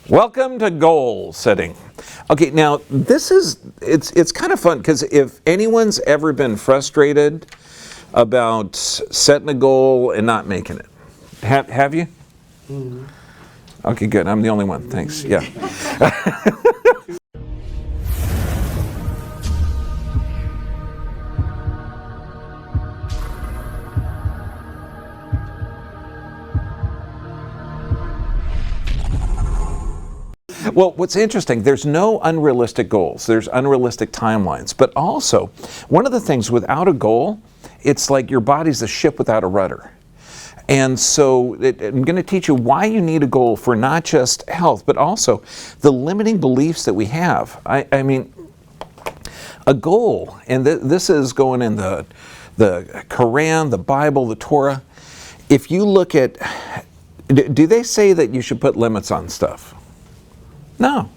Welcome to goal setting. Okay, now it's kind of fun because if anyone's ever been frustrated about setting a goal and not making it, have you? Mm-hmm. Okay, good. I'm the only one. Thanks. Yeah. Well, what's interesting, there's no unrealistic goals. There's unrealistic timelines. But also, one of the things without a goal, it's like your body's a ship without a rudder. And so I'm going to teach you why you need a goal for not just health, but also the limiting beliefs that we have. I mean, a goal, and this is going in the Quran, the Bible, the Torah. If you look at, do they say that you should put limits on stuff? No,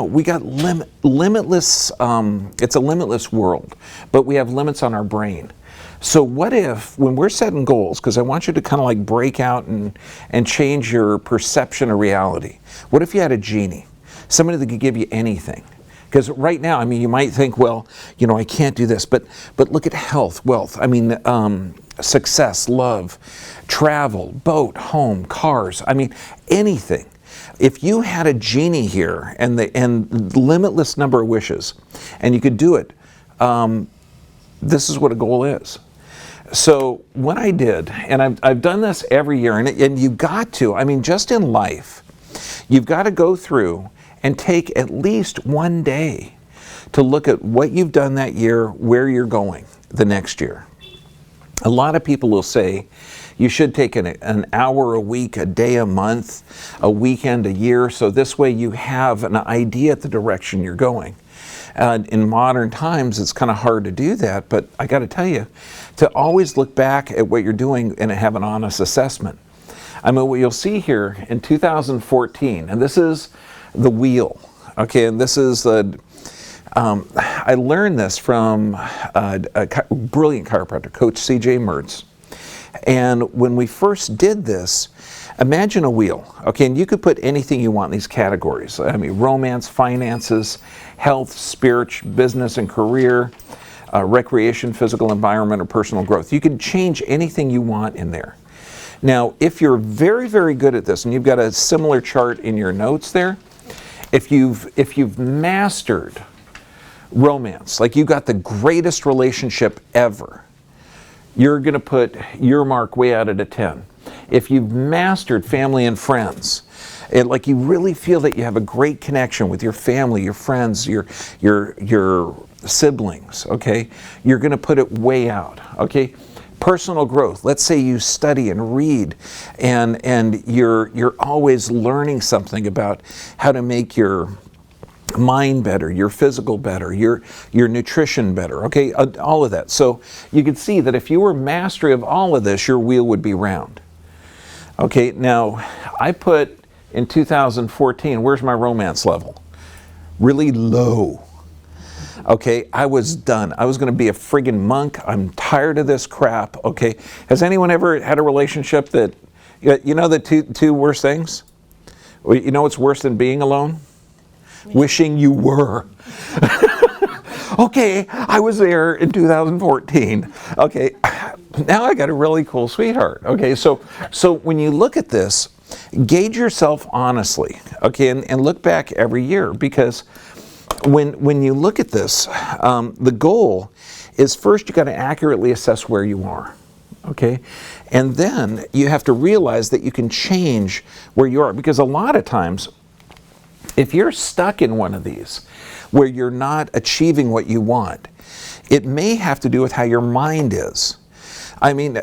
we got limitless, it's a limitless world, but we have limits on our brain. So what if, when we're setting goals, because I want you to kind of like break out and change your perception of reality. What if you had a genie, somebody that could give you anything? Because right now, I mean, you might think, well, you know, I can't do this, but look at health, wealth, I mean, success, love, travel, boat, home, cars, I mean, anything. If you had a genie here and limitless number of wishes, and you could do it, this is what a goal is. So what I did, and I've done this every year, and you've got to, I mean, just in life, you've got to go through and take at least one day to look at what you've done that year, where you're going the next year. A lot of people will say, you should take an hour a week, a day a month, a weekend a year, so this way you have an idea at the direction you're going. In modern times, it's kind of hard to do that, but I got to tell you, to always look back at what you're doing and have an honest assessment. I mean, what you'll see here in 2014, and this is the wheel, okay, and this is I learned this from a brilliant chiropractor, Coach C.J. Mertz. And when we first did this, imagine a wheel, okay, and you could put anything you want in these categories. I mean, romance, finances, health, spirit, business and career, recreation, physical environment, or personal growth. You can change anything you want in there. Now, if you're very, very good at this, and you've got a similar chart in your notes there, if you've mastered romance, like you got the greatest relationship ever, you're going to put your mark way out at a 10. If you've mastered family and friends, like you really feel that you have a great connection with your family, your friends, your siblings, okay, you're going to put it way out, okay? Personal growth. Let's say you study and read, and you're always learning something about how to make your mind better, your physical better, your nutrition better, okay, all of that. So you can see that if you were mastery of all of this, your wheel would be round. Okay, now I put in 2014, where's my romance level? Really low. Okay, I was done. I was going to be a friggin' monk. I'm tired of this crap, okay? Has anyone ever had a relationship that, you know the two worst things? You know what's worse than being alone? Wishing you were. Okay, I was there in 2014. Okay, now I got a really cool sweetheart. Okay, so when you look at this, gauge yourself honestly, okay, and look back every year, because when you look at this, the goal is first you got to accurately assess where you are, okay, and then you have to realize that you can change where you are, because a lot of times, if you're stuck in one of these, where you're not achieving what you want, it may have to do with how your mind is. I mean,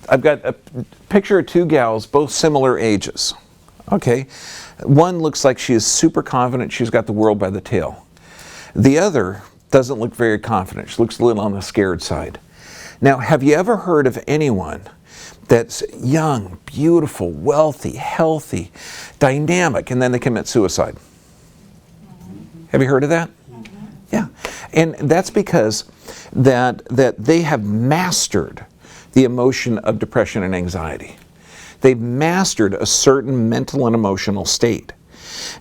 I've got a picture of two gals, both similar ages, okay? One looks like she is super confident, she's got the world by the tail. The other doesn't look very confident, she looks a little on the scared side. Now, have you ever heard of anyone that's young, beautiful, wealthy, healthy, dynamic, and then they commit suicide? Have you heard of that? Mm-hmm. Yeah. And that's because that they have mastered the emotion of depression and anxiety. They've mastered a certain mental and emotional state.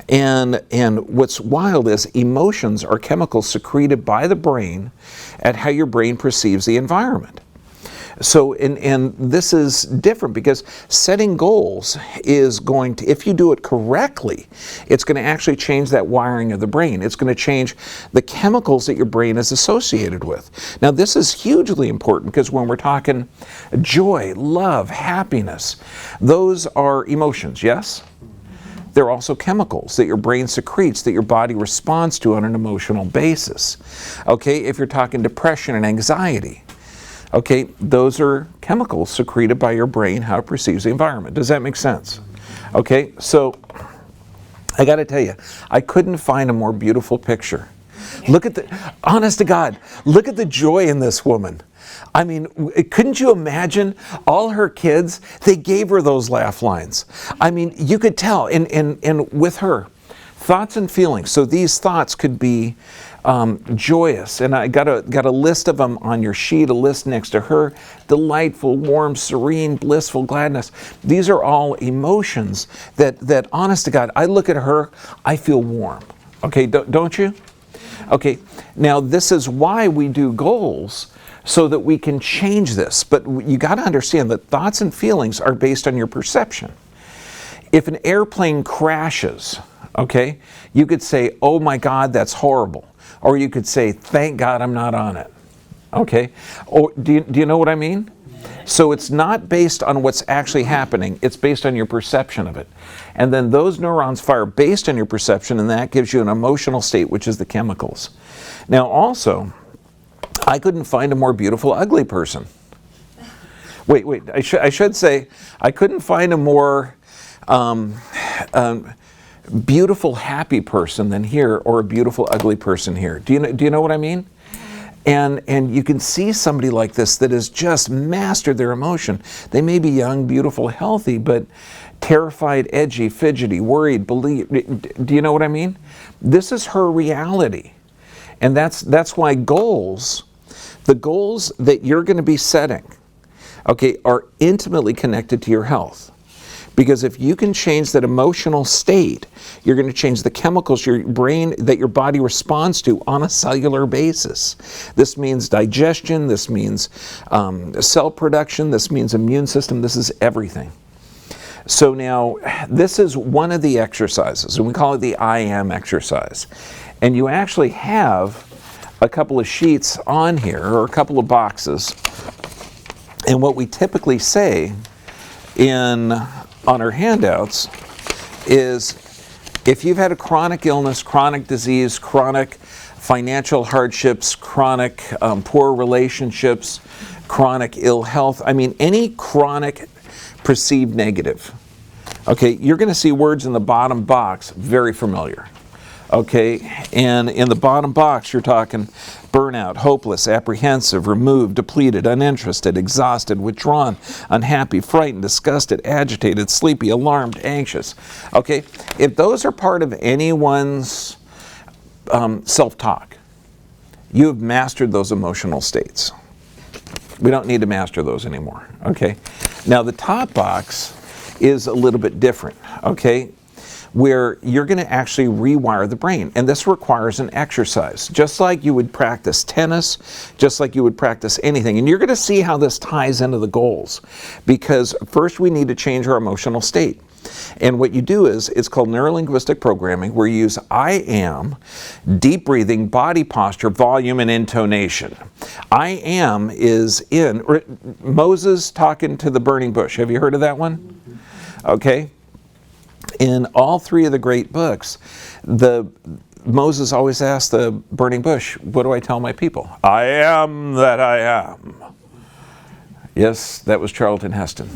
And what's wild is emotions are chemicals secreted by the brain at how your brain perceives the environment. So, and this is different because setting goals is going to, if you do it correctly, it's going to actually change that wiring of the brain. It's going to change the chemicals that your brain is associated with. Now, this is hugely important because when we're talking joy, love, happiness, those are emotions, yes? They're also chemicals that your brain secretes, that your body responds to on an emotional basis. Okay, if you're talking depression and anxiety, okay, those are chemicals secreted by your brain, how it perceives the environment. Does that make sense? Okay, so I got to tell you, I couldn't find a more beautiful picture. Look at the, honest to God, look at the joy in this woman. I mean, couldn't you imagine all her kids? They gave her those laugh lines. I mean, you could tell, and with her, thoughts and feelings. So these thoughts could be joyous, and I got a list of them on your sheet, a list next to her. Delightful, warm, serene, blissful, gladness. These are all emotions that honest to God, I look at her, I feel warm. Okay, don't you? Okay, now this is why we do goals, so that we can change this. But you got to understand that thoughts and feelings are based on your perception. If an airplane crashes, okay, you could say, oh my God, that's horrible. Or you could say, thank God I'm not on it. Okay? Or do you know what I mean? So it's not based on what's actually happening, it's based on your perception of it. And then those neurons fire based on your perception, and that gives you an emotional state, which is the chemicals. Now also, I couldn't find a more beautiful ugly person. Wait, I should say, I couldn't find a more beautiful happy person than here, or a beautiful ugly person here. Do you know what I mean? And you can see somebody like this that has just mastered their emotion. They may be young, beautiful, healthy, but terrified, edgy, fidgety, worried, believe. Do you know what I mean? This is her reality. And that's why goals, the goals that you're going to be setting, okay, are intimately connected to your health. Because if you can change that emotional state, you're going to change the chemicals your brain, that your body responds to on a cellular basis. This means digestion, this means cell production, this means immune system, this is everything. So now, this is one of the exercises, and we call it the I am exercise. And you actually have a couple of sheets on here, or a couple of boxes. And what we typically say on our handouts is, if you've had a chronic illness, chronic disease, chronic financial hardships, chronic poor relationships, chronic ill health, I mean any chronic perceived negative, okay, you're going to see words in the bottom box very familiar. Okay, and in the bottom box you're talking burnout, hopeless, apprehensive, removed, depleted, uninterested, exhausted, withdrawn, unhappy, frightened, disgusted, agitated, sleepy, alarmed, anxious. Okay, if those are part of anyone's self-talk, you have mastered those emotional states. We don't need to master those anymore. Okay, now the top box is a little bit different. Okay, where you're going to actually rewire the brain. And this requires an exercise, just like you would practice tennis, just like you would practice anything. And you're going to see how this ties into the goals. Because first we need to change our emotional state. And what you do is, it's called neurolinguistic programming, where you use I am, deep breathing, body posture, volume, and intonation. I am is in, Moses talking to the burning bush. Have you heard of that one? Okay. In all three of the great books, Moses always asked the burning bush, what do I tell my people? I am that I am. Yes, that was Charlton Heston.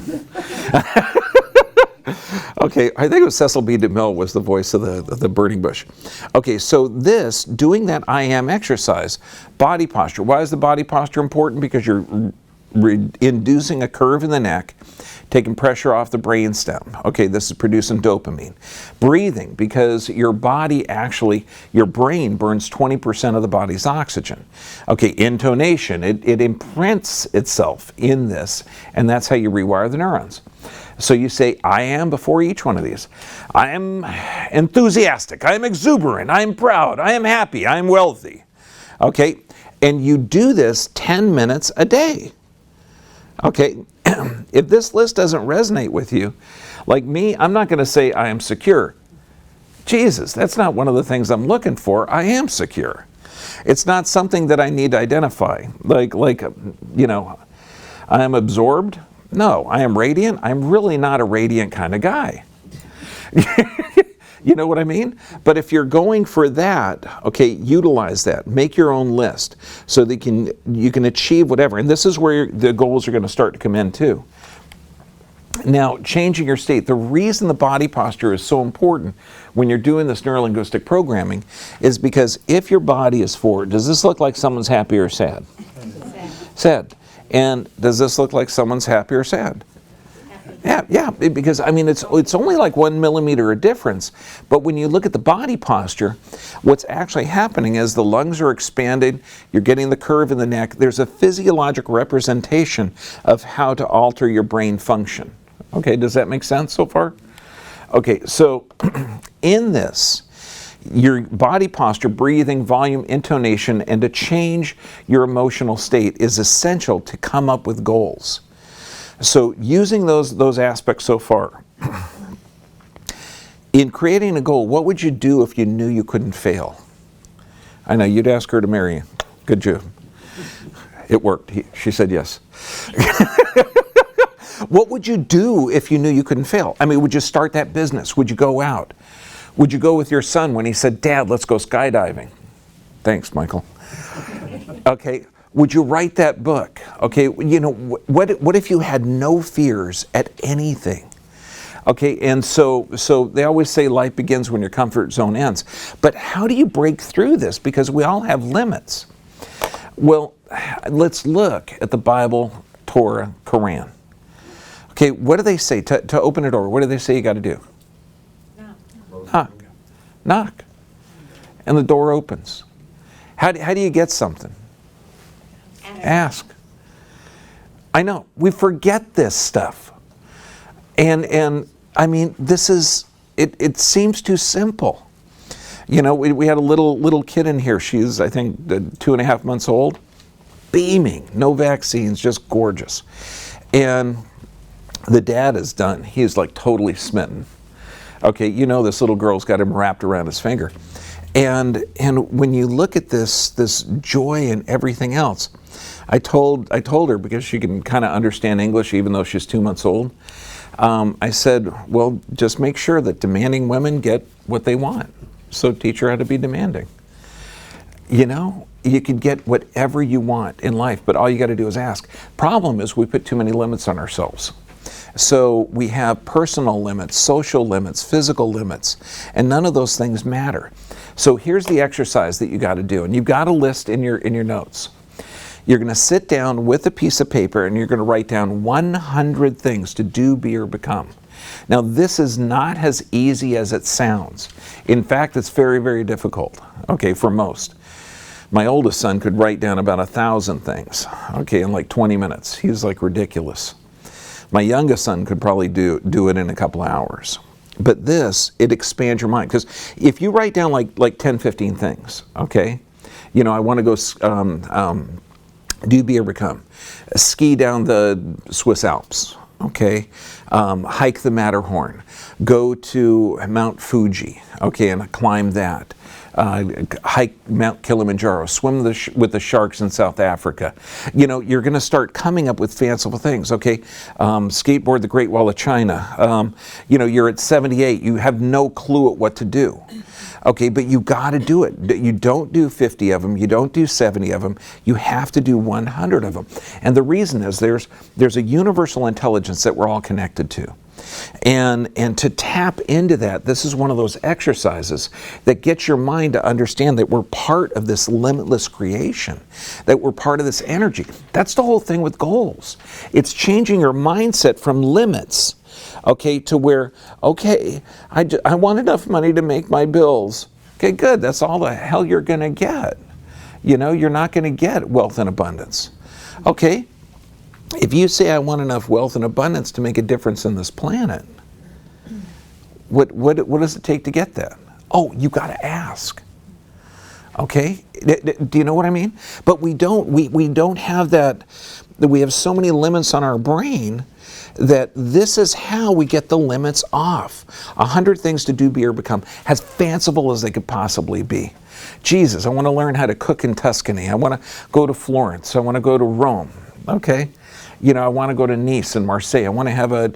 Okay, I think it was Cecil B. DeMille was the voice of the burning bush. Okay, so doing that I am exercise, body posture. Why is the body posture important? Because you're inducing a curve in the neck taking pressure off the brainstem. Okay, this is producing dopamine. Breathing, because your body actually, your brain burns 20% of the body's oxygen. Okay, intonation, it imprints itself in this, and that's how you rewire the neurons. So you say, I am before each one of these. I am enthusiastic, I am exuberant, I am proud, I am happy, I am wealthy. Okay, and you do this 10 minutes a day. Okay, if this list doesn't resonate with you, like me, I'm not going to say I am secure. Jesus, that's not one of the things I'm looking for. I am secure. It's not something that I need to identify. Like you know, I am absorbed. No, I am radiant. I'm really not a radiant kind of guy. You know what I mean? But if you're going for that, okay, utilize that. Make your own list so that you can achieve whatever. And this is where the goals are going to start to come in too. Now, changing your state. The reason the body posture is so important when you're doing this neurolinguistic programming is because if your body is forward, does this look like someone's happy or sad? Sad. And does this look like someone's happy or sad? Yeah, because I mean it's only like 1 millimeter of difference, but when you look at the body posture, what's actually happening is the lungs are expanded, you're getting the curve in the neck, there's a physiologic representation of how to alter your brain function. Okay, does that make sense so far? Okay, so in this, your body posture, breathing, volume, intonation, and to change your emotional state is essential to come up with goals. So using those aspects so far, in creating a goal, what would you do if you knew you couldn't fail? I know, you'd ask her to marry you. Good job. It worked. She said yes. What would you do if you knew you couldn't fail? I mean, would you start that business? Would you go out? Would you go with your son when he said, Dad, let's go skydiving? Thanks, Michael. Okay. Would you write that book? Okay, you know, what if you had no fears at anything? Okay, and so they always say life begins when your comfort zone ends. But how do you break through this? Because we all have limits. Well, let's look at the Bible, Torah, Quran. Okay, what do they say? To open a door, what do they say you got to do? Knock. Knock. And the door opens. How do you get something? Ask. I know, we forget this stuff. And I mean, this is, it seems too simple. You know, we had a little kid in here. She's, I think, 2.5 months old. Beaming, no vaccines, just gorgeous. And the dad is done. He's like totally smitten. Okay, you know this little girl's got him wrapped around his finger. And when you look at this joy and everything else, I told her, because she can kind of understand English even though she's 2 months old, I said, well, just make sure that demanding women get what they want. So teach her how to be demanding. You know, you can get whatever you want in life, but all you got to do is ask. Problem is we put too many limits on ourselves. So we have personal limits, social limits, physical limits, and none of those things matter. So here's the exercise that you got to do, and you've got a list in your notes. You're going to sit down with a piece of paper and you're going to write down 100 things to do, be, or become. Now, this is not as easy as it sounds. In fact, it's very, very difficult, okay, for most. My oldest son could write down about 1,000 things, okay, in like 20 minutes. He's like ridiculous. My youngest son could probably do it in a couple of hours. But this, it expands your mind. Because if you write down like 10, 15 things, okay, you know, I want to go do, be, or become. Ski down the Swiss Alps, okay? Hike the Matterhorn. Go to Mount Fuji, okay, and climb that. Hike Mount Kilimanjaro, swim with the sharks in South Africa. You know, you're going to start coming up with fanciful things, okay? Skateboard the Great Wall of China. You know, you're at 78, you have no clue at what to do. Okay, but you got to do it. You don't do 50 of them, you don't do 70 of them, you have to do 100 of them. And the reason is there's a universal intelligence that we're all connected to. And to tap into that, this is one of those exercises that gets your mind to understand that we're part of this limitless creation, that we're part of this energy. That's the whole thing with goals. It's changing your mindset from limits, okay, to where, okay, I want enough money to make my bills. Okay, good, that's all the hell you're going to get. You know, you're not going to get wealth and abundance. Okay, if you say I want enough wealth and abundance to make a difference in this planet, what does it take to get that? Oh, you got to ask. Okay, do you know what I mean? But we don't have that. We have so many limits on our brain that this is how we get the limits off. 100 things to do, be, or become, as fanciful as they could possibly be. Jesus, I want to learn how to cook in Tuscany. I want to go to Florence. I want to go to Rome. Okay. You know, I want to go to Nice and Marseille. I want to have a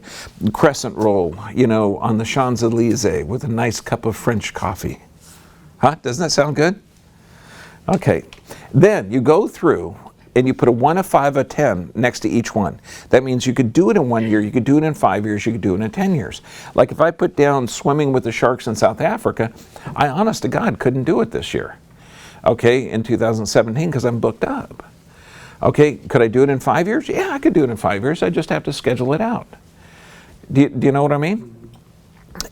crescent roll, you know, on the Champs-Élysées with a nice cup of French coffee. Huh? Doesn't that sound good? Okay. Then you go through and you put a 1, a 5, a 10 next to each one. That means you could do it in 1 year, you could do it in 5 years, you could do it in 10 years. Like if I put down swimming with the sharks in South Africa, I honest to God couldn't do it this year. Okay, in 2017 because I'm booked up. Okay, could I do it in 5 years? Yeah, I could do it in 5 years. I just have to schedule it out. Do you know what I mean?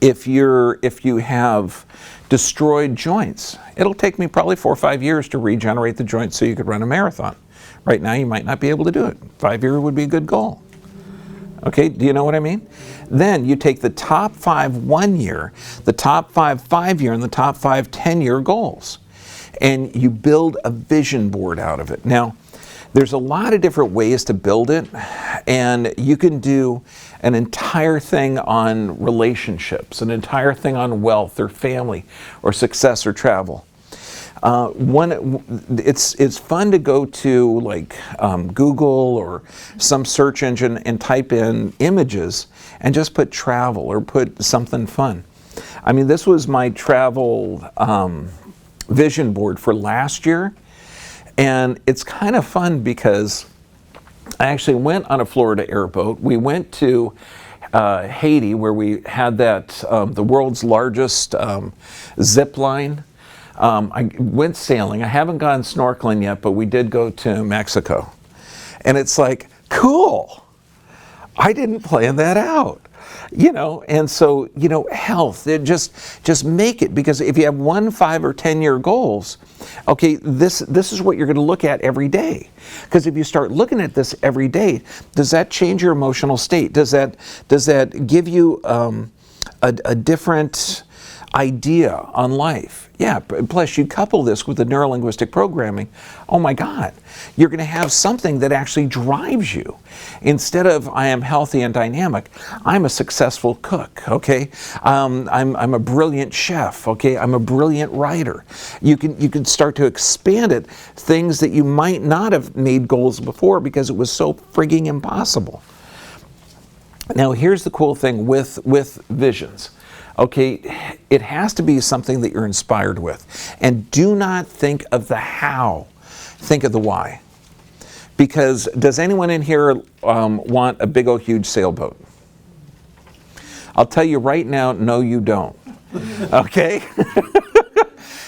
If you have destroyed joints, it'll take me probably 4 or 5 years to regenerate the joints so you could run a marathon. Right now, you might not be able to do it. 5 year would be a good goal. Okay, do you know what I mean? Then you take the top 5 1 year, the top 5 5 year, and the top 5 10 year goals, and you build a vision board out of it. Now, there's a lot of different ways to build it, and you can do an entire thing on relationships, an entire thing on wealth or family or success or travel. It's fun to go to like Google or some search engine and type in images and just put travel or put something fun. I mean, this was my travel vision board for last year. And it's kind of fun because I actually went on a Florida airboat. We went to Haiti where we had that, the world's largest zip line. I went sailing. I haven't gone snorkeling yet, but we did go to Mexico. And it's like, cool. I didn't plan that out. You know, and so, you know, health, just make it, because if you have 1, 5, or 10 year goals, okay, this is what you're going to look at every day. Because if you start looking at this every day, does that change your emotional state? Does that give you a different idea on life? Yeah, plus you couple this with the neurolinguistic programming, oh my God, you're going to have something that actually drives you. Instead of I am healthy and dynamic, I'm a successful cook, okay? I'm a brilliant chef, okay? I'm a brilliant writer. You can start to expand it, things that you might not have made goals before because it was so frigging impossible. Now here's the cool thing with visions. Okay, it has to be something that you're inspired with. And do not think of the how, think of the why. Because does anyone in here want a big old huge sailboat? I'll tell you right now, no you don't. Okay?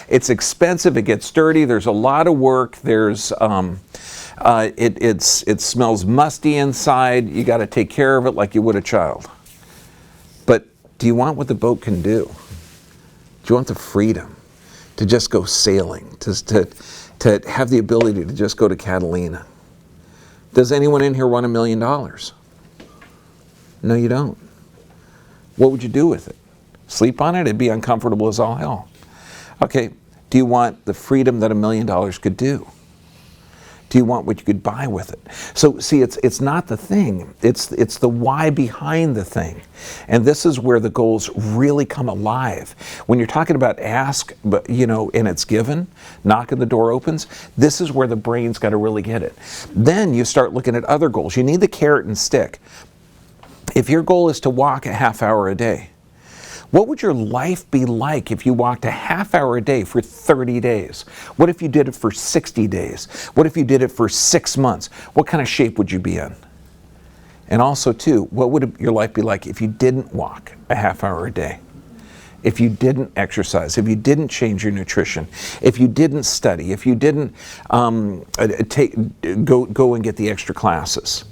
It's expensive, it gets dirty, there's a lot of work, there's it smells musty inside, you got to take care of it like you would a child. But do you want what the boat can do? Do you want the freedom to just go sailing, to have the ability to just go to Catalina? Does anyone in here want $1 million? No, you don't. What would you do with it? Sleep on it? It'd be uncomfortable as all hell. Okay, do you want the freedom that $1 million could do? Do you want what you could buy with it? So see, it's not the thing, it's the why behind the thing. And this is where the goals really come alive. When you're talking about ask, but you know, and it's given, knock and the door opens, this is where the brain's got to really get it. Then you start looking at other goals. You need the carrot and stick. If your goal is to walk a half hour a day, what would your life be like if you walked a half hour a day for 30 days? What if you did it for 60 days? What if you did it for 6 months? What kind of shape would you be in? And also too, what would your life be like if you didn't walk a half hour a day? If you didn't exercise, if you didn't change your nutrition, if you didn't study, if you didn't go and get the extra classes.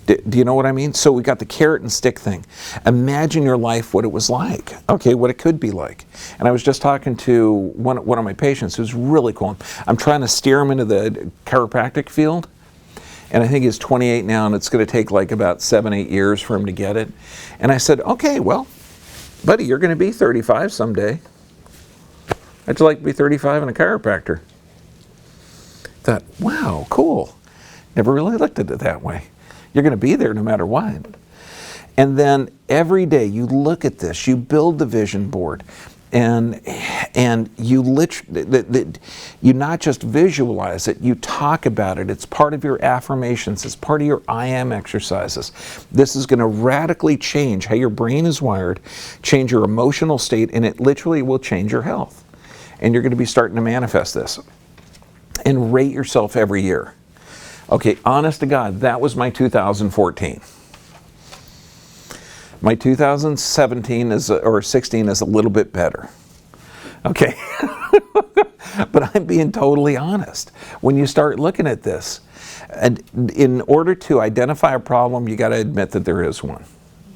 Do you know what I mean? So we got the carrot and stick thing. Imagine your life, what it was like. Okay, what it could be like. And I was just talking to one of my patients who's really cool. I'm trying to steer him into the chiropractic field. And I think he's 28 now, and it's going to take like about 7-8 years for him to get it. And I said, okay, well, buddy, you're going to be 35 someday. How'd you like to be 35 and a chiropractor? Thought, wow, cool. Never really looked at it that way. You're going to be there no matter what. And then every day you look at this, you build the vision board, and you you not just visualize it, you talk about it. It's part of your affirmations. It's part of your I am exercises. This is going to radically change how your brain is wired, change your emotional state, and it literally will change your health. And you're going to be starting to manifest this. And rate yourself every year. Okay, honest to God, that was my 2014. My 2017 or 16 is a little bit better. Okay, but I'm being totally honest. When you start looking at this, and in order to identify a problem, you got to admit that there is one.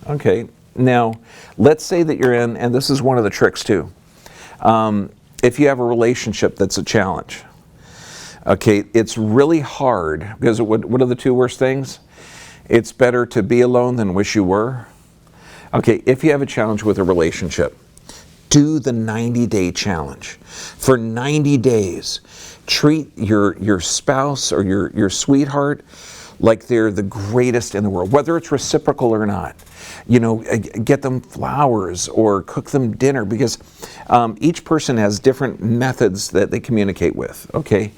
Okay, now let's say that you're in, and this is one of the tricks too. If you have a relationship that's a challenge. Okay, it's really hard, because what are the two worst things? It's better to be alone than wish you were. Okay, if you have a challenge with a relationship, do the 90-day challenge. For 90 days, treat your spouse or your sweetheart like they're the greatest in the world, whether it's reciprocal or not. You know, get them flowers or cook them dinner, because each person has different methods that they communicate with, okay?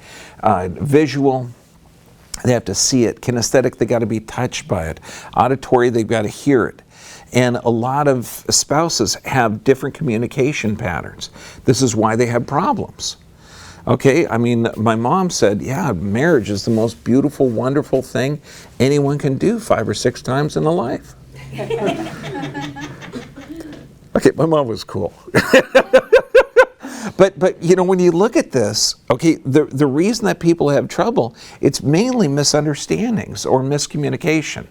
Visual, they have to see it. Kinesthetic, they got to be touched by it. Auditory, they've got to hear it. And a lot of spouses have different communication patterns. This is why they have problems. Okay, I mean, my mom said, yeah, marriage is the most beautiful, wonderful thing anyone can do 5 or 6 times in a life. Okay, my mom was cool. But you know, when you look at this, okay, the reason that people have trouble, it's mainly misunderstandings or miscommunication.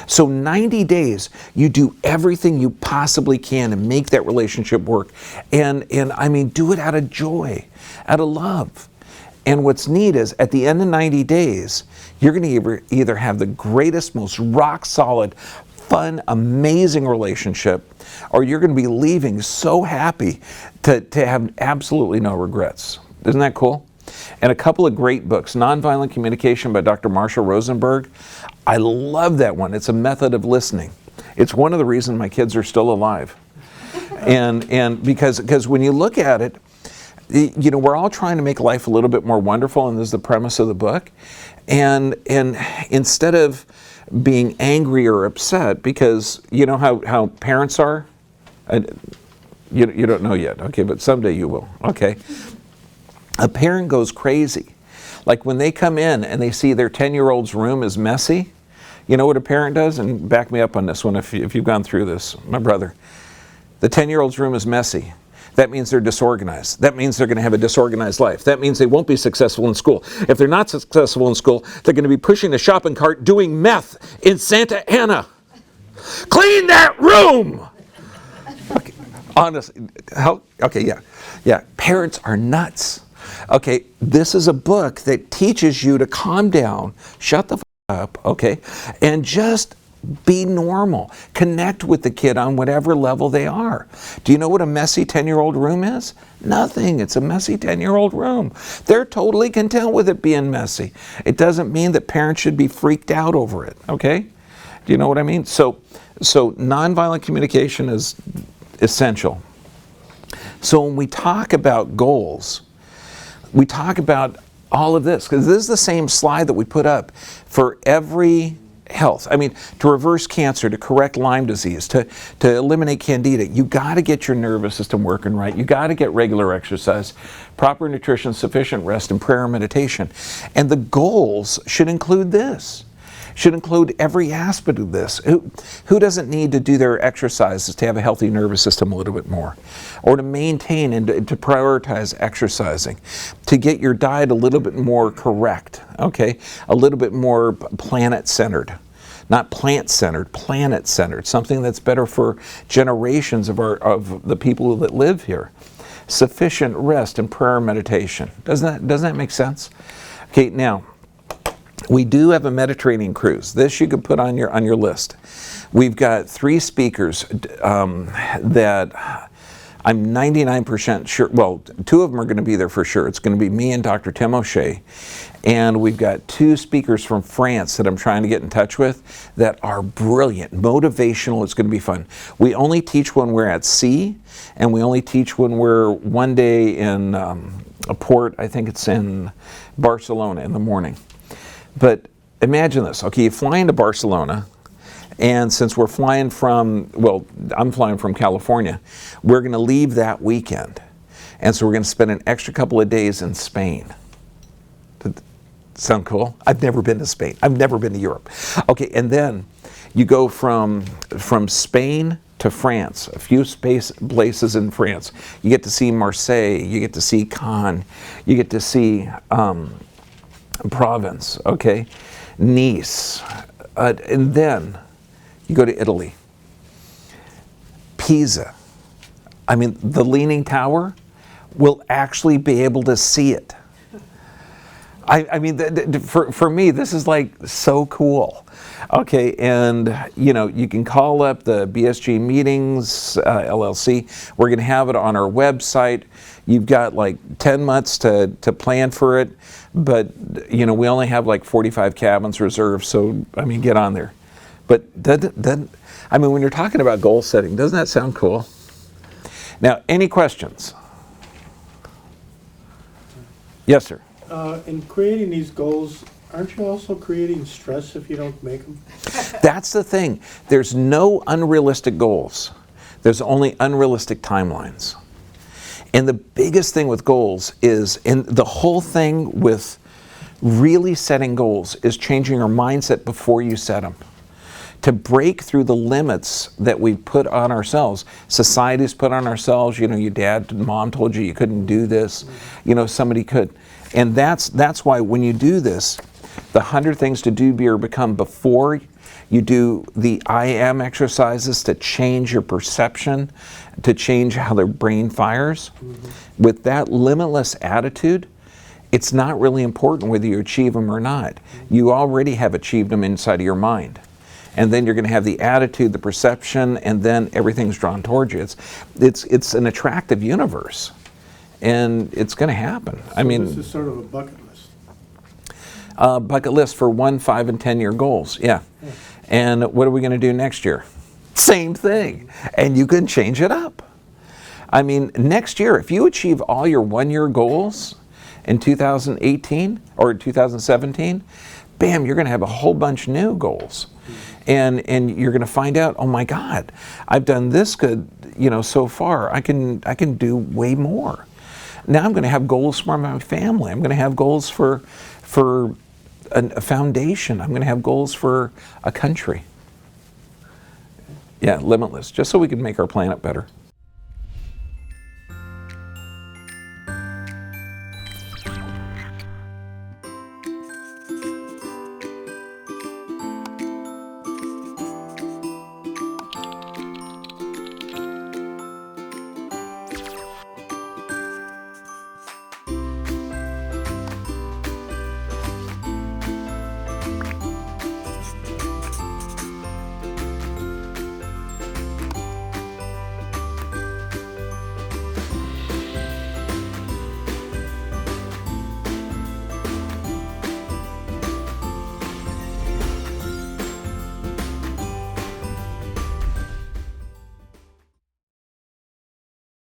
So 90 days, you do everything you possibly can to make that relationship work. And I mean, do it out of joy, out of love. And what's neat is, at the end of 90 days, you're going to either have the greatest, most rock solid, fun, amazing relationship, or you're going to be leaving so happy to have absolutely no regrets. Isn't that cool? And a couple of great books. Nonviolent Communication by Dr. Marshall Rosenberg. I love that one. It's a method of listening. It's one of the reasons my kids are still alive. And because when you look at it, you know, we're all trying to make life a little bit more wonderful, and this is the premise of the book. And instead of being angry or upset, because you know how parents are? You don't know yet, okay, but someday you will, okay? A parent goes crazy. Like when they come in and they see their 10-year-old's room is messy, you know what a parent does? And back me up on this one if you've gone through this, my brother. The 10-year-old's room is messy. That means they're disorganized. That means they're going to have a disorganized life. That means they won't be successful in school. If they're not successful in school, they're going to be pushing the shopping cart doing meth in Santa Ana. Clean that room! Okay, honestly, yeah. Parents are nuts. Okay, this is a book that teaches you to calm down, shut the f*** up, okay, and just be normal. Connect with the kid on whatever level they are. Do you know what a messy 10-year-old room is? Nothing. It's a messy 10-year-old room. They're totally content with it being messy. It doesn't mean that parents should be freaked out over it, okay? Do you know what I mean? So nonviolent communication is essential. So when we talk about goals, we talk about all of this, because this is the same slide that we put up for every health. I mean, to reverse cancer, to correct Lyme disease, to eliminate candida, you got to get your nervous system working right. You got to get regular exercise, proper nutrition, sufficient rest, and prayer and meditation. And the goals should include this. Should include every aspect of this. Who doesn't need to do their exercises to have a healthy nervous system a little bit more? Or to maintain and to prioritize exercising? To get your diet a little bit more correct, okay? A little bit more planet-centered. Not plant-centered, planet-centered. Something that's better for generations of the people that live here. Sufficient rest and prayer and meditation. Doesn't that make sense? Okay, now, we do have a Mediterranean cruise. This you could put on your list. We've got 3 speakers that I'm 99% sure, well, 2 of them are going to be there for sure. It's going to be me and Dr. Tim O'Shea. And we've got 2 speakers from France that I'm trying to get in touch with that are brilliant, motivational. It's going to be fun. We only teach when we're at sea, and we only teach when we're one day in a port, I think it's in Barcelona in the morning. But imagine this, okay, you fly into Barcelona, and since we're flying from, well, I'm flying from California, we're going to leave that weekend. And so we're going to spend an extra couple of days in Spain. Sound cool? I've never been to Spain. I've never been to Europe. Okay, and then you go from Spain to France, a few places in France. You get to see Marseille, you get to see Cannes, you get to see Provence, okay, Nice, and then you go to Italy. Pisa. I mean, the Leaning Tower, will actually be able to see it. I mean, for me, this is like so cool. Okay, and you know, you can call up the BSG Meetings LLC. We're going to have it on our website. You've got like 10 months to plan for it, but you know, we only have like 45 cabins reserved, so I mean, get on there. But I mean, when you're talking about goal setting, doesn't that sound cool? Now, any questions? Yes, sir. In creating these goals, aren't you also creating stress if you don't make them? That's the thing. There's no unrealistic goals. There's only unrealistic timelines. And the biggest thing with goals is, and the whole thing with really setting goals is changing your mindset before you set them. To break through the limits that we put on ourselves. Society's put on ourselves, you know, your dad and mom told you you couldn't do this, you know, somebody could. And that's why when you do this, the 100 things to do, be, or become before you do the I am exercises to change your perception, to change how their brain fires. Mm-hmm. With that limitless attitude, it's not really important whether you achieve them or not. Mm-hmm. You already have achieved them inside of your mind. And then you're going to have the attitude, the perception, and then everything's drawn towards you. It's an attractive universe. And it's going to happen. So I mean, this is sort of a bucket list. Bucket list for 1, 5, and 10-year goals. Yeah. And what are we going to do next year? Same thing. And you can change it up. I mean, next year, if you achieve all your 1-year goals in 2018 or 2017, bam, you're going to have a whole bunch new goals. And you're going to find out, oh my God, I've done this good, you know, so far. I can do way more. Now I'm going to have goals for my family. I'm going to have goals for a foundation. I'm going to have goals for a country. Yeah, limitless, just so we can make our planet better.